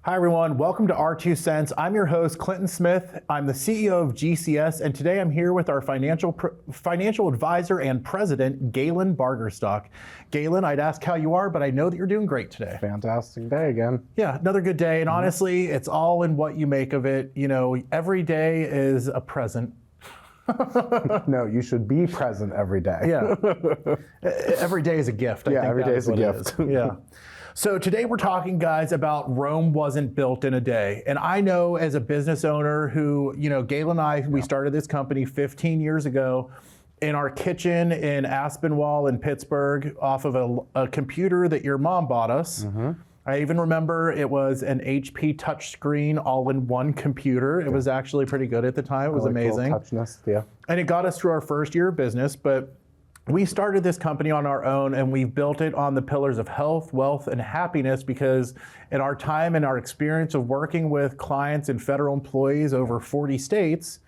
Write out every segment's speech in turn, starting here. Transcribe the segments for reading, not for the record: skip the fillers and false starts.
Hi everyone, welcome to Our Two Cents. I'm your host, Clinton Smith. I'm the CEO of GCES, and today I'm here with our financial advisor and president, Galen Bargerstock. Galen, I'd ask how you are, but I know that you're doing great today. Fantastic day again. Yeah, another good day, and honestly, it's all in what you make of it. You know, every day is a present. No, you should be present every day. Yeah, every day is a gift. I think every day is a gift. Yeah. So today we're talking, guys, about Rome wasn't built in a day. And I know as a business owner who, Galen and I, we started this company 15 years ago in our kitchen in Aspinwall in Pittsburgh off of a computer that your mom bought us. Mm-hmm. I even remember it was an HP touchscreen all-in-one computer. It was actually pretty good at the time. It was amazing. Touchness, yeah. And it got us through our first year of business, but we started this company on our own, and we've built it on the pillars of health, wealth, and happiness because in our time and our experience of working with clients and federal employees over 40 states,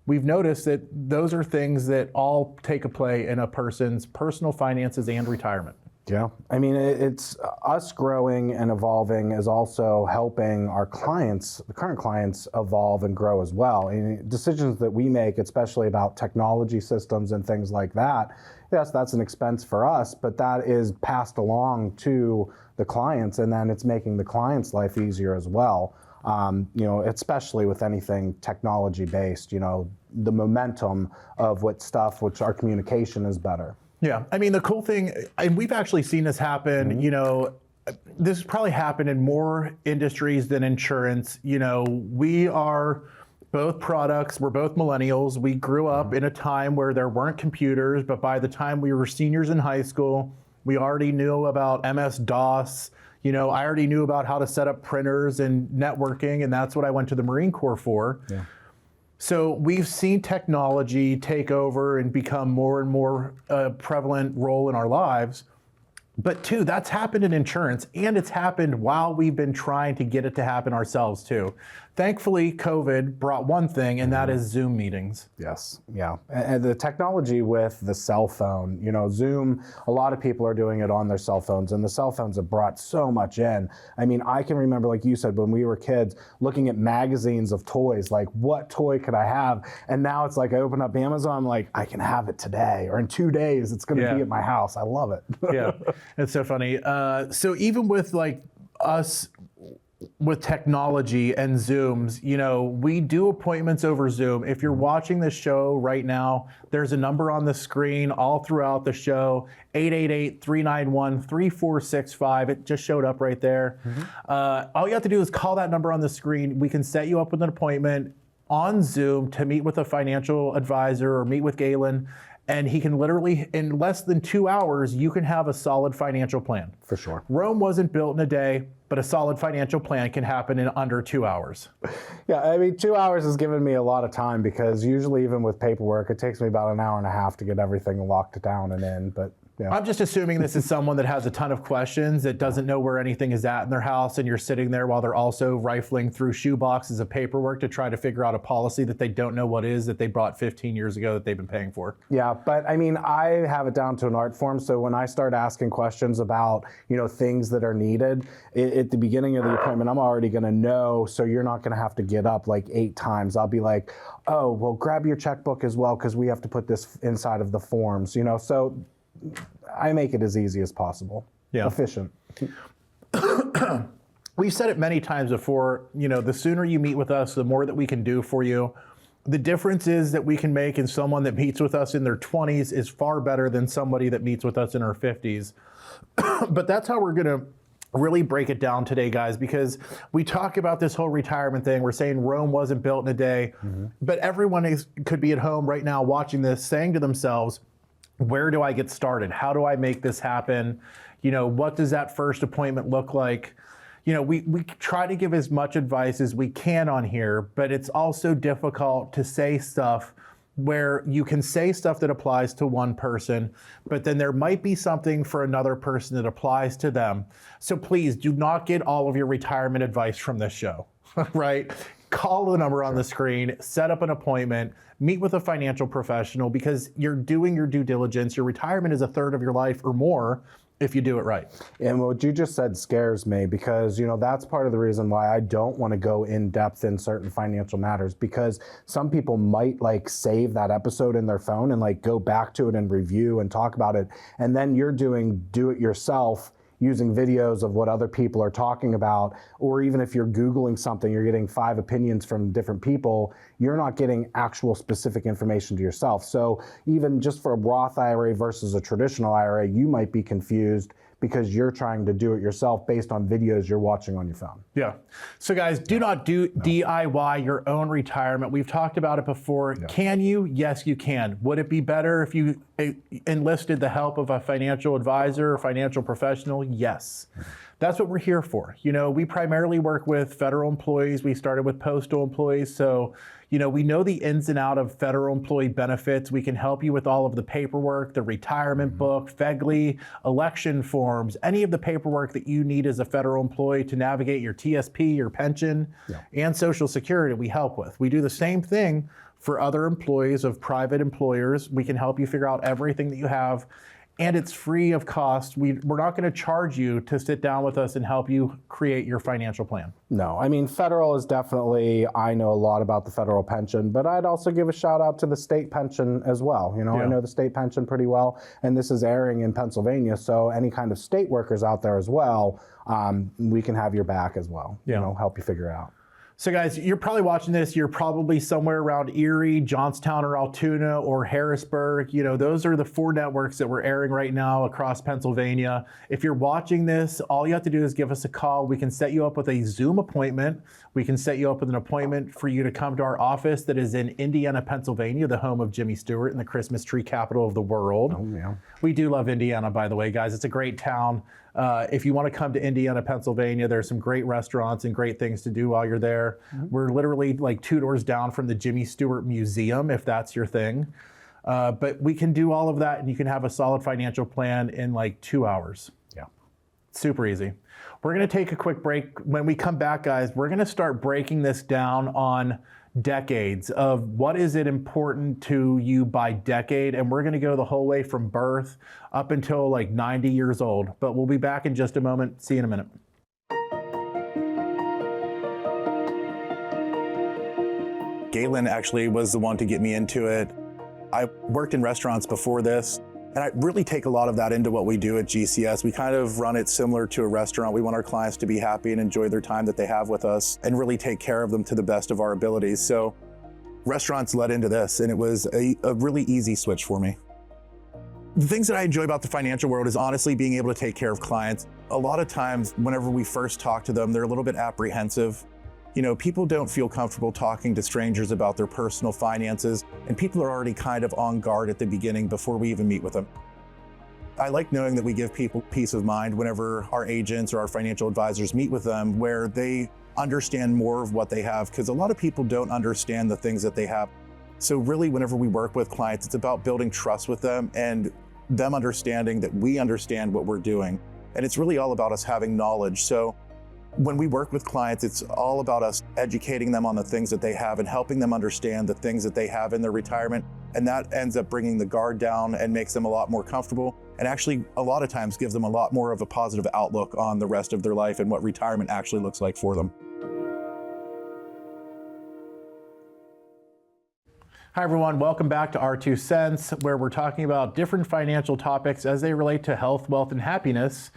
we've noticed that those are things that all take a play in a person's personal finances and retirement. Yeah, I mean, it's us growing and evolving is also helping our clients, the current clients, evolve and grow as well. And decisions that we make, especially about technology systems and things like that, yes, that's an expense for us, but that is passed along to the clients, and then it's making the client's life easier as well. Especially with anything technology-based, the momentum of which our communication is better. Yeah, I mean, the cool thing, and we've actually seen this happen, this has probably happened in more industries than insurance. We are both products, we're both millennials. We grew up in a time where there weren't computers, but by the time we were seniors in high school, we already knew about MS-DOS. I already knew about how to set up printers and networking, and that's what I went to the Marine Corps for. Yeah. So we've seen technology take over and become more and more prevalent role in our lives. But two, that's happened in insurance, and it's happened while we've been trying to get it to happen ourselves too. Thankfully, COVID brought one thing, and that is Zoom meetings. Yes, yeah. And the technology with the cell phone, Zoom, a lot of people are doing it on their cell phones, and the cell phones have brought so much in. I mean, I can remember, like you said, when we were kids, looking at magazines of toys, like what toy could I have? And now it's like I open up Amazon, I'm like, I can have it today, or in 2 days, it's gonna be at my house. I love it. Yeah, it's so funny. So even with like us, with technology and Zooms, we do appointments over Zoom. If you're watching this show right now, there's a number on the screen all throughout the show, 888-391-3465. It just showed up right there. Mm-hmm. All you have to do is call that number on the screen. We can set you up with an appointment on Zoom to meet with a financial advisor or meet with Galen. And he can literally, in less than 2 hours, you can have a solid financial plan. For sure. Rome wasn't built in a day, but a solid financial plan can happen in under 2 hours. Yeah, I mean, 2 hours has given me a lot of time because usually even with paperwork, it takes me about an hour and a half to get everything locked down and in, but yeah. I'm just assuming this is someone that has a ton of questions, that doesn't know where anything is at in their house, and you're sitting there while they're also rifling through shoe boxes of paperwork to try to figure out a policy that they don't know what is that they bought 15 years ago that they've been paying for. Yeah, but I mean, I have it down to an art form, so when I start asking questions about, things that are needed, at the beginning of the appointment, I'm already gonna know, so you're not gonna have to get up like 8 times. I'll be like, oh, well, grab your checkbook as well, because we have to put this inside of the forms, so I make it as easy as possible. Yeah. Efficient. We've said it many times before, the sooner you meet with us, the more that we can do for you. The differences that we can make in someone that meets with us in their 20s is far better than somebody that meets with us in our 50s. But that's how we're gonna really break it down today, guys, because we talk about this whole retirement thing. We're saying Rome wasn't built in a day, but everyone could be at home right now watching this saying to themselves, where do I get started? How do I make this happen? What does that first appointment look like? We try to give as much advice as we can on here, but it's also difficult to say stuff where you can say stuff that applies to one person, but then there might be something for another person that applies to them. So please do not get all of your retirement advice from this show, right? Call the number on the screen, set up an appointment, meet with a financial professional because you're doing your due diligence. Your retirement is a third of your life or more. if you do it right. And what you just said scares me because, that's part of the reason why I don't want to go in depth in certain financial matters, because some people might save that episode in their phone and go back to it and review and talk about it. And then you're doing do it yourself using videos of what other people are talking about, or even if you're Googling something, you're getting 5 opinions from different people, you're not getting actual specific information to yourself. So even just for a Roth IRA versus a traditional IRA, you might be confused because you're trying to do it yourself based on videos you're watching on your phone. Yeah. So guys, do not do DIY your own retirement. We've talked about it before. Yeah. Can you? Yes, you can. Would it be better if you enlisted the help of a financial advisor or financial professional? Yes. That's what we're here for. We primarily work with federal employees. We started with postal employees. So, we know the ins and outs of federal employee benefits. We can help you with all of the paperwork, the retirement book, FEGLI, election forms, any of the paperwork that you need as a federal employee to navigate your TSP, your pension, and Social Security we help with. We do the same thing for other employees of private employers. We can help you figure out everything that you have, and it's free of cost. We're not going to charge you to sit down with us and help you create your financial plan. No, federal is definitely, I know a lot about the federal pension, but I'd also give a shout out to the state pension as well. I know the state pension pretty well, and this is airing in Pennsylvania, so any kind of state workers out there as well, we can have your back as well, help you figure it out. So guys, you're probably watching this, you're probably somewhere around Erie, Johnstown or Altoona or Harrisburg. Those are the 4 networks that we're airing right now across Pennsylvania. If you're watching this, all you have to do is give us a call. We can set you up with a Zoom appointment. We can set you up with an appointment for you to come to our office that is in Indiana, Pennsylvania, the home of Jimmy Stewart and the Christmas tree capital of the world. Oh, yeah. We do love Indiana, by the way, guys. It's a great town. If you want to come to Indiana, Pennsylvania, there's some great restaurants and great things to do while you're there. We're literally 2 doors down from the Jimmy Stewart Museum, if that's your thing. But we can do all of that, and you can have a solid financial plan in 2 hours. Yeah. Super easy. We're going to take a quick break. When we come back, guys, we're going to start breaking this down on decades of what is it important to you by decade, and we're going to go the whole way from birth up until 90 years old. But we'll be back in just a moment. See you in a minute. Galen actually was the one to get me into it. I worked in restaurants before this, and I really take a lot of that into what we do at GCES. We kind of run it similar to a restaurant. We want our clients to be happy and enjoy their time that they have with us and really take care of them to the best of our abilities. So restaurants led into this, and it was a really easy switch for me. The things that I enjoy about the financial world is honestly being able to take care of clients. A lot of times, whenever we first talk to them, they're a little bit apprehensive. People don't feel comfortable talking to strangers about their personal finances, and people are already kind of on guard at the beginning before we even meet with them. I like knowing that we give people peace of mind whenever our agents or our financial advisors meet with them, where they understand more of what they have, because a lot of people don't understand the things that they have. So really, whenever we work with clients, it's about building trust with them and them understanding that we understand what we're doing. And it's really all about us having knowledge. So when we work with clients, it's all about us educating them on the things that they have and helping them understand the things that they have in their retirement. And that ends up bringing the guard down and makes them a lot more comfortable, and actually a lot of times gives them a lot more of a positive outlook on the rest of their life and what retirement actually looks like for them. Hi everyone, welcome back to Our 2 Cents, where we're talking about different financial topics as they relate to health, wealth, and happiness.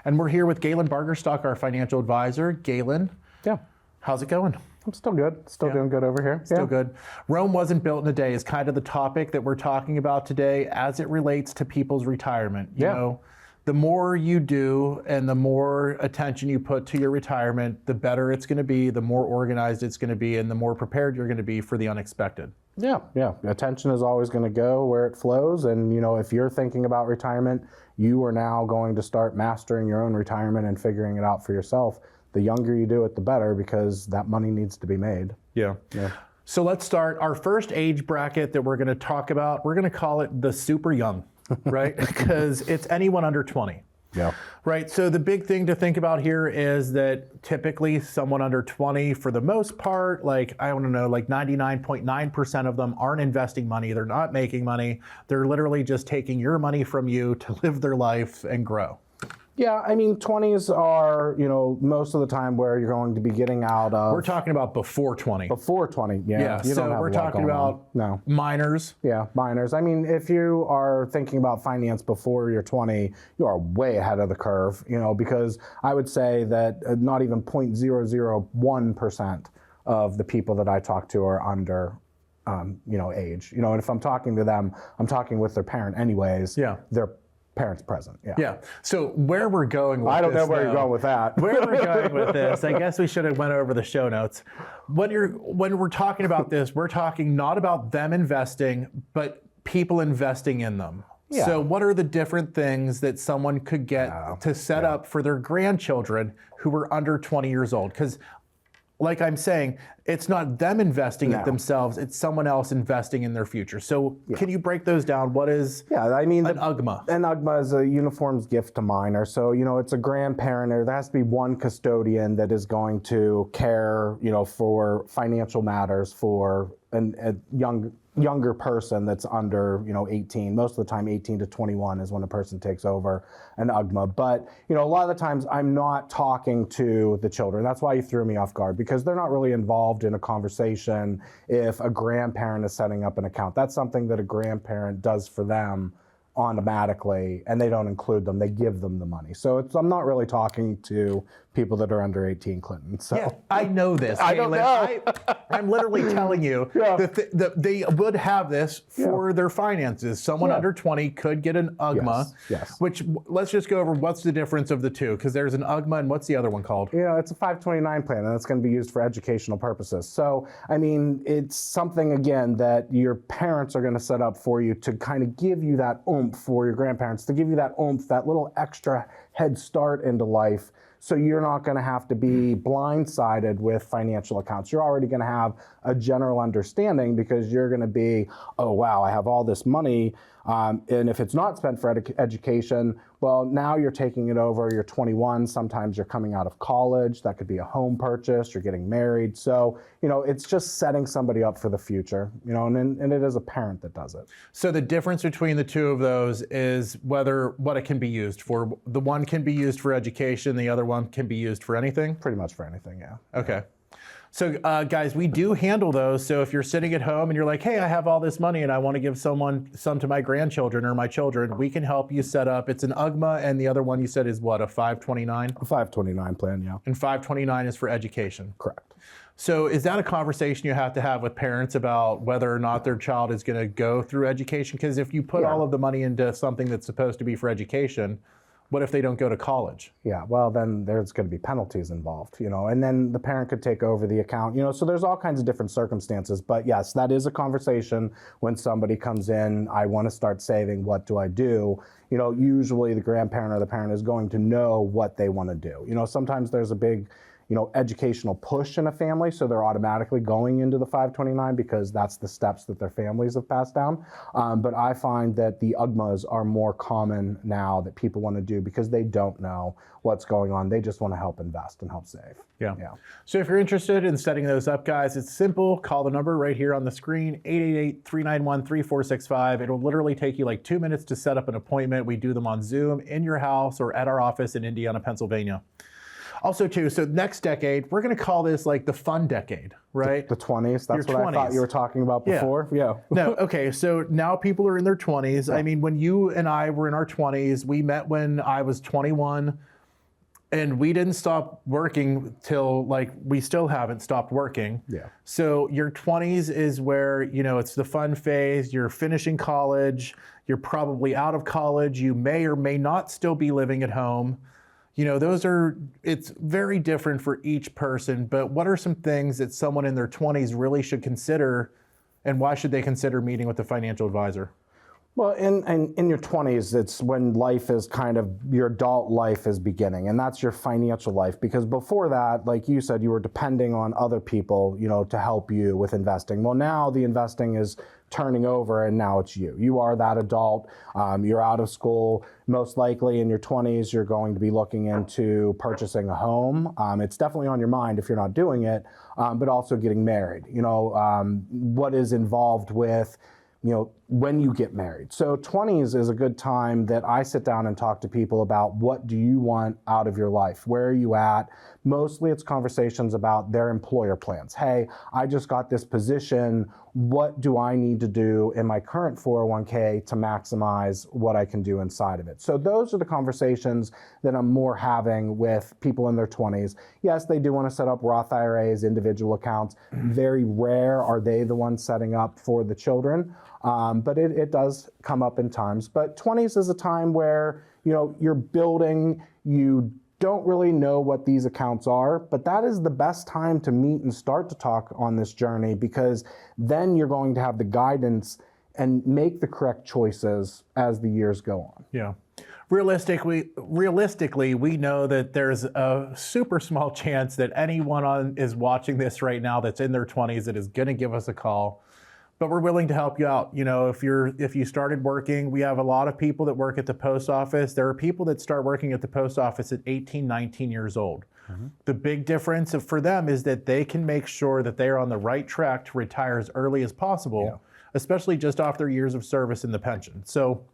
And we're here with Galen Bargerstock, our financial advisor. Galen, yeah, how's it going? I'm still good. Still doing good over here. Still good. Rome wasn't built in a day is kind of the topic that we're talking about today as it relates to people's retirement. You know, the more you do and the more attention you put to your retirement, the better it's going to be, the more organized it's going to be, and the more prepared you're going to be for the unexpected. Yeah. Attention is always going to go where it flows. And, if you're thinking about retirement, you are now going to start mastering your own retirement and figuring it out for yourself. The younger you do it, the better, because that money needs to be made. Yeah. So let's start our first age bracket that we're going to talk about. We're going to call it the super young, right? Because it's anyone under 20. Yeah. Right. So the big thing to think about here is that typically someone under 20, for the most part, 99.9% of them aren't investing money. They're not making money. They're literally just taking your money from you to live their life and grow. Yeah, I mean, 20s are, most of the time where you're going to be getting out of. We're talking about before 20. Before 20, yeah. Yeah, You don't so have we're a lot talking going about on. No. minors. Yeah, minors. I mean, if you are thinking about finance before you're 20, you are way ahead of the curve, because I would say that not even 0.001% of the people that I talk to are under age. And if I'm talking to them, I'm talking with their parent anyways. Yeah. Their parents present. Yeah. Yeah. So where we're going with this, I don't know where you're going with that. Where we're going with this, I guess we should have went over the show notes. When we're talking about this, we're talking not about them investing, but people investing in them. Yeah. So what are the different things that someone could get to set up for their grandchildren who are under 20 years old? Because like I'm saying, it's not them investing it themselves, it's someone else investing in their future. So can you break those down? What is an UGMA? An UGMA is a uniforms gift to minor. So, it's a grandparent, or there has to be one custodian that is going to care, for financial matters for a younger person that's under 18. Most of the time 18 to 21 is when a person takes over an UGMA. But a lot of the times I'm not talking to the children. That's why you threw me off guard, because they're not really involved in a conversation if a grandparent is setting up an account. That's something that a grandparent does for them automatically, and they don't include them. They give them the money. So I'm not really talking to people that are under 18, Clinton. So yeah, I know this. I don't know. I'm literally telling you that they would have this for their finances. Someone under 20 could get an UGMA, Yes. which let's just go over what's the difference of the two, because there's an UGMA and what's the other one called? It's a 529 plan, and it's going to be used for educational purposes. So, I mean, it's something, again, that your parents are going to set up for you to kind of give you that oomph, for your grandparents, to give you that oomph, that little extra head start into life. So you're not going to have to be blindsided with financial accounts. You're already going to have a general understanding, because you're going to be, oh, wow, I have all this money. And if it's not spent for education, well, now you're taking it over. You're 21. Sometimes you're coming out of college. That could be a home purchase. You're getting married. So, it's just setting somebody up for the future, and it is a parent that does it. So the difference between the two of those is what it can be used for. The one can be used for education. The other one can be used for anything? Pretty much for anything, yeah. Okay. So guys, we do handle those. So if you're sitting at home and you're like, hey, I have all this money and I want to give some to my grandchildren or my children, we can help you set up. It's an UGMA, and the other one you said is what, a 529? A 529 plan, yeah. And 529 is for education. Correct. So is that a conversation you have to have with parents about whether or not their child is going to go through education? Because if you put all of the money into something that's supposed to be for education, what if they don't go to college? Yeah, well, then there's going to be penalties involved, and then the parent could take over the account, so there's all kinds of different circumstances. But yes, that is a conversation when somebody comes in, I want to start saving, what do I do? Usually the grandparent or the parent is going to know what they want to do. Sometimes there's a big educational push in a family, so they're automatically going into the 529 because that's the steps that their families have passed down. But I find that the UGMAs are more common now that people want to do because they don't know what's going on. They just want to help invest and help save. Yeah. So if you're interested in setting those up, guys, it's simple. Call the number right here on the screen, 888-391-3465. It'll literally take you like 2 minutes to set up an appointment. We do them on Zoom, in your house, or at our office in Indiana, Pennsylvania. Also, too, so next decade, we're going to call this like the fun decade, right? The 20s. That's Your what 20s. I thought you were talking about before. Yeah. No, okay. So now people are in their 20s. I mean, when you and I were in our 20s, we met when I was 21, and we didn't stop working till we still haven't stopped working. Yeah. So your 20s is where, it's the fun phase. You're finishing college. You're probably out of college. You may or may not still be living at home. It's very different for each person, but what are some things that someone in their 20s really should consider, and why should they consider meeting with a financial advisor? Well, in your 20s, it's when life is kind of, your adult life is beginning, and that's your financial life. Because before that, like you said, you were depending on other people, to help you with investing. Well, now the investing is turning over, and now it's you. You are that adult. You're out of school. Most likely in your 20s, you're going to be looking into purchasing a home. It's definitely on your mind if you're not doing it, but also getting married. What is involved with when you get married. So 20s is a good time that I sit down and talk to people about what do you want out of your life? Where are you at? Mostly it's conversations about their employer plans. Hey, I just got this position. What do I need to do in my current 401k to maximize what I can do inside of it? So those are the conversations that I'm more having with people in their 20s. Yes, they do want to set up Roth IRAs, individual accounts. Very rare are they the ones setting up for the children. But it does come up in times. But 20s is a time where, you're building, you don't really know what these accounts are, but that is the best time to meet and start to talk on this journey, because then you're going to have the guidance and make the correct choices as the years go on. Yeah. Realistically, we know that there's a super small chance that anyone is watching this right now that's in their 20s that is going to give us a call. But we're willing to help you out. If you started working, we have a lot of people that work at the post office. There are people that start working at the post office at 18, 19 years old. Mm-hmm. The big difference for them is that they can make sure that they are on the right track to retire as early as possible, especially just off their years of service in the pension. So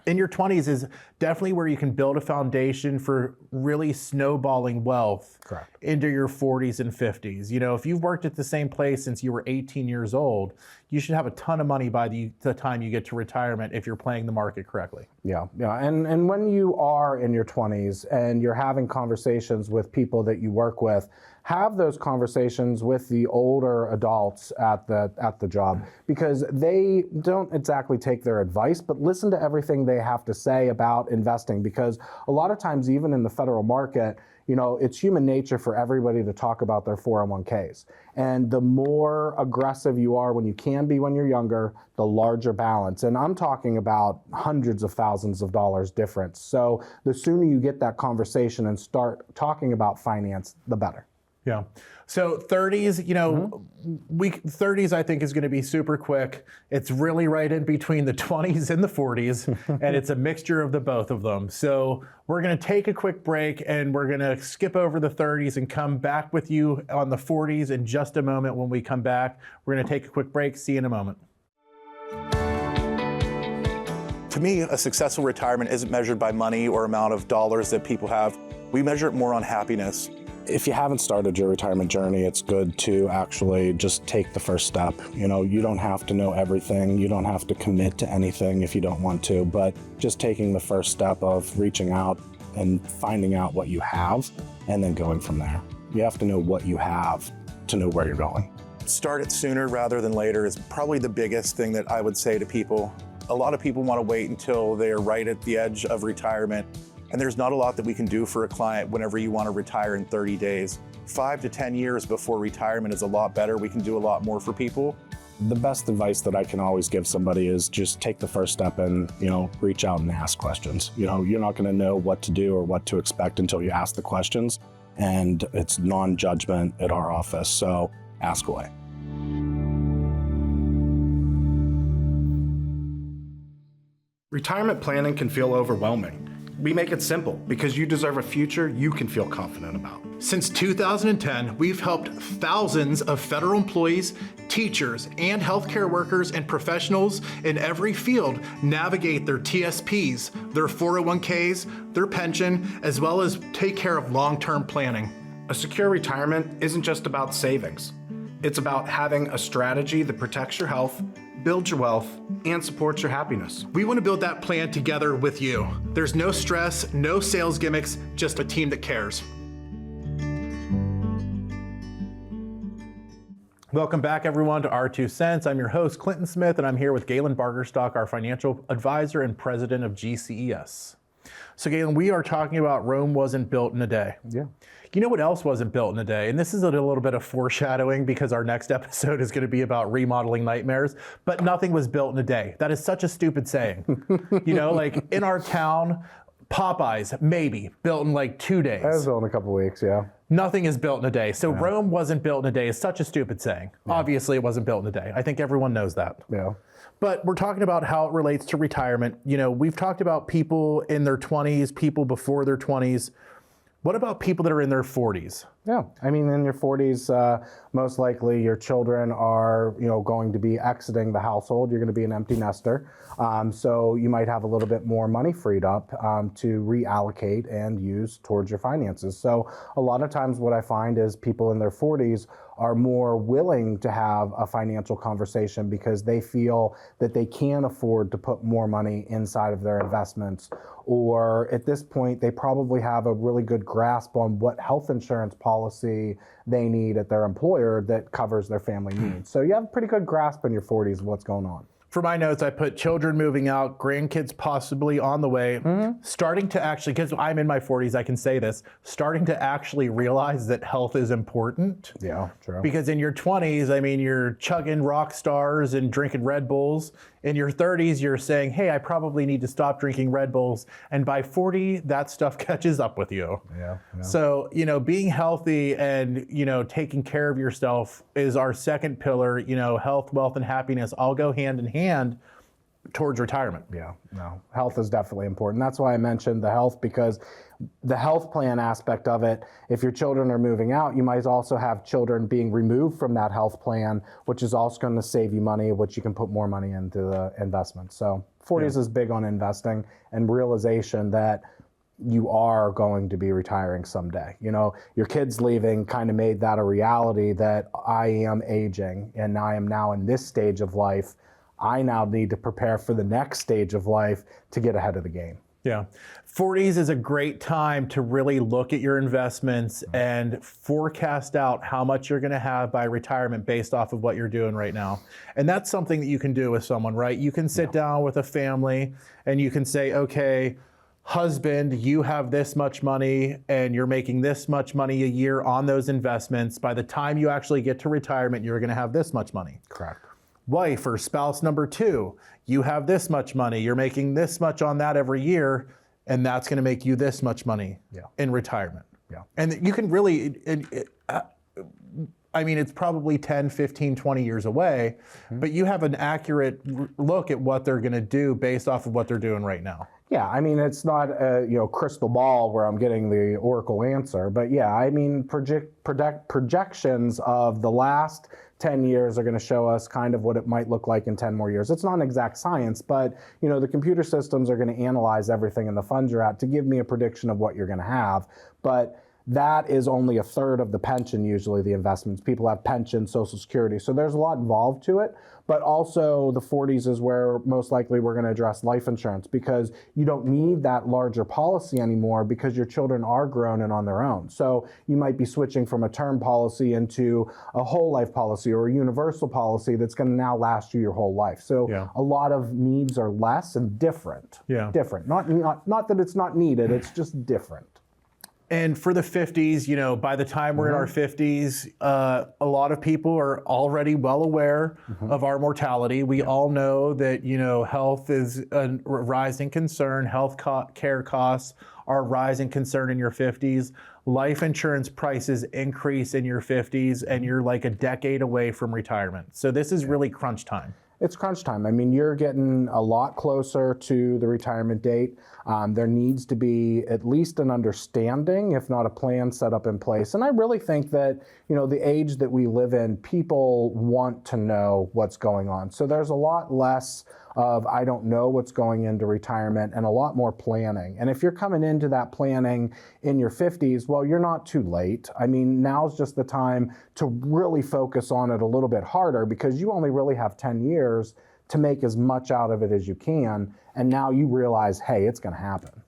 in your 20s is definitely where you can build a foundation for really snowballing wealth into your 40s and 50s. If you've worked at the same place since you were 18 years old, you should have a ton of money by the time you get to retirement if you're playing the market correctly. Yeah. And when you are in your 20s and you're having conversations with people that you work with, have those conversations with the older adults at the job, because they don't exactly take their advice, but listen to everything they have to say about investing, because a lot of times, even in the federal market, it's human nature for everybody to talk about their 401ks. And the more aggressive you are when you're younger, the larger balance. And I'm talking about hundreds of thousands of dollars difference. So the sooner you get that conversation and start talking about finance, the better. Yeah. So 30s, 30s I think is going to be super quick. It's really right in between the 20s and the 40s, and it's a mixture of the both of them. So we're going to take a quick break, and we're going to skip over the 30s and come back with you on the 40s in just a moment. When we come back, we're going to take a quick break. See you in a moment. To me, a successful retirement isn't measured by money or amount of dollars that people have. We measure it more on happiness. If you haven't started your retirement journey, it's good to actually just take the first step. You don't have to know everything. You don't have to commit to anything if you don't want to, but just taking the first step of reaching out and finding out what you have and then going from there. You have to know what you have to know where you're going. Start it sooner rather than later is probably the biggest thing that I would say to people. A lot of people want to wait until they're right at the edge of retirement. And there's not a lot that we can do for a client whenever you want to retire in 30 days. 5 to 10 years before retirement is a lot better. We can do a lot more for people. The best advice that I can always give somebody is just take the first step and, reach out and ask questions. You're not going to know what to do or what to expect until you ask the questions. And it's non-judgment at our office. So ask away. Retirement planning can feel overwhelming. We make it simple because you deserve a future you can feel confident about. Since 2010, we've helped thousands of federal employees, teachers, and healthcare workers and professionals in every field navigate their TSPs, their 401ks, their pension, as well as take care of long-term planning. A secure retirement isn't just about savings. It's about having a strategy that protects your health, builds your wealth, and supports your happiness. We want to build that plan together with you. There's no stress, no sales gimmicks, just a team that cares. Welcome back, everyone, to Our 2 Cents. I'm your host, Clinton Smith, and I'm here with Galen Bargerstock, our financial advisor and president of GCES. So, Galen, we are talking about Rome wasn't built in a day. Yeah. You know what else wasn't built in a day? And this is a little bit of foreshadowing because our next episode is going to be about remodeling nightmares, but nothing was built in a day. That is such a stupid saying. Like in our town, Popeyes, maybe, built in like 2 days. That was built in a couple weeks, yeah. Nothing is built in a day. So Rome wasn't built in a day is such a stupid saying. Yeah. Obviously, it wasn't built in a day. I think everyone knows that. Yeah. But we're talking about how it relates to retirement. We've talked about people in their 20s, people before their 20s. What about people that are in their 40s? Yeah, I mean, in your 40s, most likely your children are, going to be exiting the household. You're going to be an empty nester, so you might have a little bit more money freed up to reallocate and use towards your finances. So a lot of times, what I find is people in their 40s are more willing to have a financial conversation because they feel that they can afford to put more money inside of their investments, or at this point, they probably have a really good grasp on what health insurance policy they need at their employer that covers their family needs. So you have a pretty good grasp in your 40s of what's going on. For my notes, I put children moving out, grandkids possibly on the way, starting to actually, because I'm in my 40s, I can say this, starting to actually realize that health is important. Yeah, true. Because in your 20s, I mean, you're chugging rock stars and drinking Red Bulls. In your 30s, you're saying, hey, I probably need to stop drinking Red Bulls. And by 40, that stuff catches up with you. Yeah. So, being healthy and, taking care of yourself is our second pillar. Health, wealth, and happiness all go hand in hand towards retirement. Yeah, no, health is definitely important. That's why I mentioned the health, because the health plan aspect of it, if your children are moving out, you might also have children being removed from that health plan, which is also going to save you money, which you can put more money into the investment. So 40s is big on investing and realization that you are going to be retiring someday. Your kids leaving kind of made that a reality, that I am aging and I am now in this stage of life. I now need to prepare for the next stage of life to get ahead of the game. Yeah. 40s is a great time to really look at your investments and forecast out how much you're going to have by retirement based off of what you're doing right now. And that's something that you can do with someone, right? You can sit down with a family and you can say, okay, husband, you have this much money and you're making this much money a year on those investments. By the time you actually get to retirement, you're going to have this much money. Correct. Wife or spouse number 2, you have this much money, you're making this much on that every year, and that's going to make you this much money in retirement. Yeah. And you can really, it's probably 10, 15, 20 years away, but you have an accurate look at what they're going to do based off of what they're doing right now. Yeah, it's not a crystal ball where I'm getting the oracle answer, but projections of the last 10 years are going to show us kind of what it might look like in 10 more years. It's not an exact science, but the computer systems are going to analyze everything in the funds you're at to give me a prediction of what you're going to have. But that is only a third of the pension, usually the investments. People have pension, Social Security, so there's a lot involved to it. But also the 40s is where most likely we're going to address life insurance, because you don't need that larger policy anymore because your children are grown and on their own. So you might be switching from a term policy into a whole life policy or a universal policy that's going to now last you your whole life. So a lot of needs are less and different. Yeah. Different. Not that it's not needed, it's just different. And for the 50s, by the time we're in our 50s, a lot of people are already well aware of our mortality. We all know that, health is a rising concern. Health care costs are a rising concern in your 50s. Life insurance prices increase in your 50s, and you're like a decade away from retirement. So this is really crunch time. It's crunch time. You're getting a lot closer to the retirement date. There needs to be at least an understanding, if not a plan set up in place. And I really think that, the age that we live in, people want to know what's going on. So there's a lot less of I don't know what's going into retirement and a lot more planning. And if you're coming into that planning in your 50s, well, you're not too late. Now's just the time to really focus on it a little bit harder, because you only really have 10 years to make as much out of it as you can. And now you realize, hey, it's going to happen.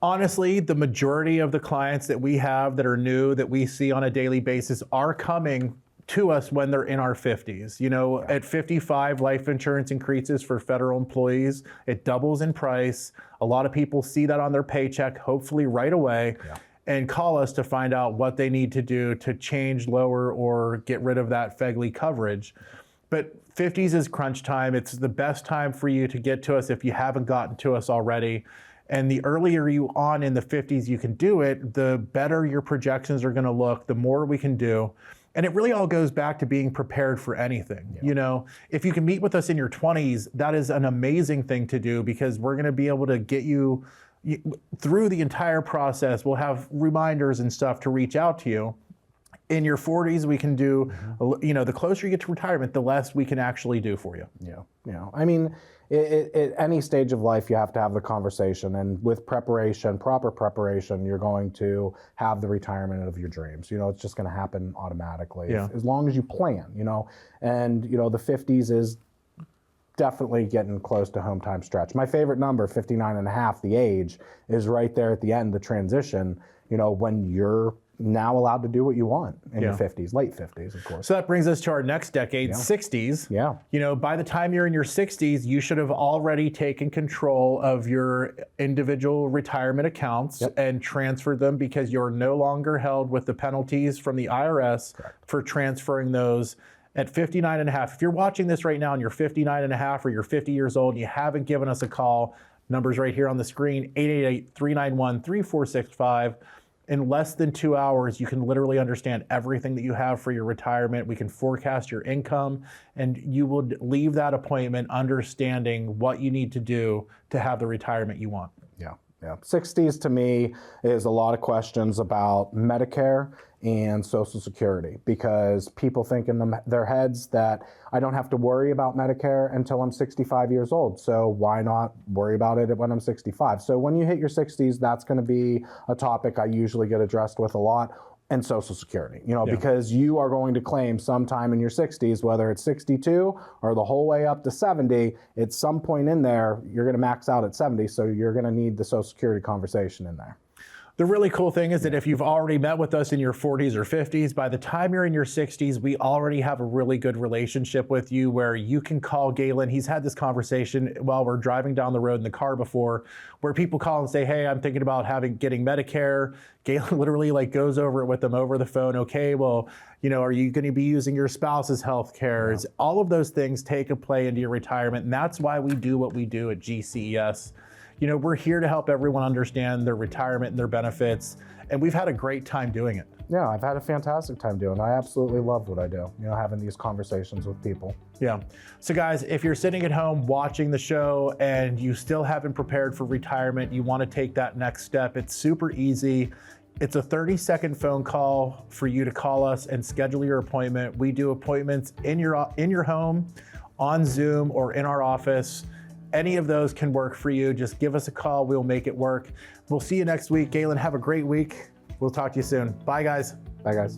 Honestly, the majority of the clients that we have that are new, that we see on a daily basis, are coming to us when they're in our 50s. At 55, life insurance increases for federal employees. It doubles in price. A lot of people see that on their paycheck, hopefully right away, and call us to find out what they need to do to change, lower, or get rid of that FEGLI coverage. But 50s is crunch time. It's the best time for you to get to us if you haven't gotten to us already. And the earlier you on in the 50s you can do it, the better your projections are going to look, the more we can do. And it really all goes back to being prepared for anything. If you can meet with us in your 20s, that is an amazing thing to do, because we're going to be able to get you through the entire process, we'll have reminders and stuff to reach out to you. In your 40s, we can do, the closer you get to retirement, the less we can actually do for you. Yeah. I mean, at any stage of life, you have to have the conversation, and with preparation, proper preparation, you're going to have the retirement of your dreams. It's just going to happen automatically as long as you plan. And the 50s is definitely getting close to home time stretch. My favorite number, 59 and a half, the age, is right there at the end, the transition, when you're now allowed to do what you want in your 50s, late 50s, of course. So that brings us to our next decade, 60s. Yeah. By the time you're in your 60s, you should have already taken control of your individual retirement accounts and transferred them, because you're no longer held with the penalties from the IRS for transferring those at 59 and a half. If you're watching this right now and you're 59 and a half or you're 50 years old and you haven't given us a call, numbers right here on the screen, 888-391-3465. In less than 2 hours, you can literally understand everything that you have for your retirement. We can forecast your income, and you will leave that appointment understanding what you need to do to have the retirement you want. Yeah. 60s to me is a lot of questions about Medicare and Social Security, because people think in their heads that I don't have to worry about Medicare until I'm 65 years old. So why not worry about it when I'm 65? So when you hit your 60s, that's going to be a topic I usually get addressed with a lot. And Social Security, because you are going to claim sometime in your 60s, whether it's 62 or the whole way up to 70, at some point in there, you're going to max out at 70. So you're going to need the Social Security conversation in there. The really cool thing is that if you've already met with us in your 40s or 50s, by the time you're in your 60s, we already have a really good relationship with you where you can call Galen. He's had this conversation while we're driving down the road in the car before, where people call and say, hey, I'm thinking about getting Medicare. Galen literally goes over it with them over the phone. Okay, well, are you going to be using your spouse's health care? All of those things take a play into your retirement. And that's why we do what we do at GCES. We're here to help everyone understand their retirement and their benefits, and we've had a great time doing it. Yeah, I've had a fantastic time doing it. I absolutely love what I do, having these conversations with people. Yeah. So guys, if you're sitting at home watching the show and you still haven't prepared for retirement, you want to take that next step, it's super easy. It's a 30-second phone call for you to call us and schedule your appointment. We do appointments in your home, on Zoom, or in our office. Any of those can work for you. Just give us a call. We'll make it work. We'll see you next week. Galen, have a great week. We'll talk to you soon. Bye, guys. Bye, guys.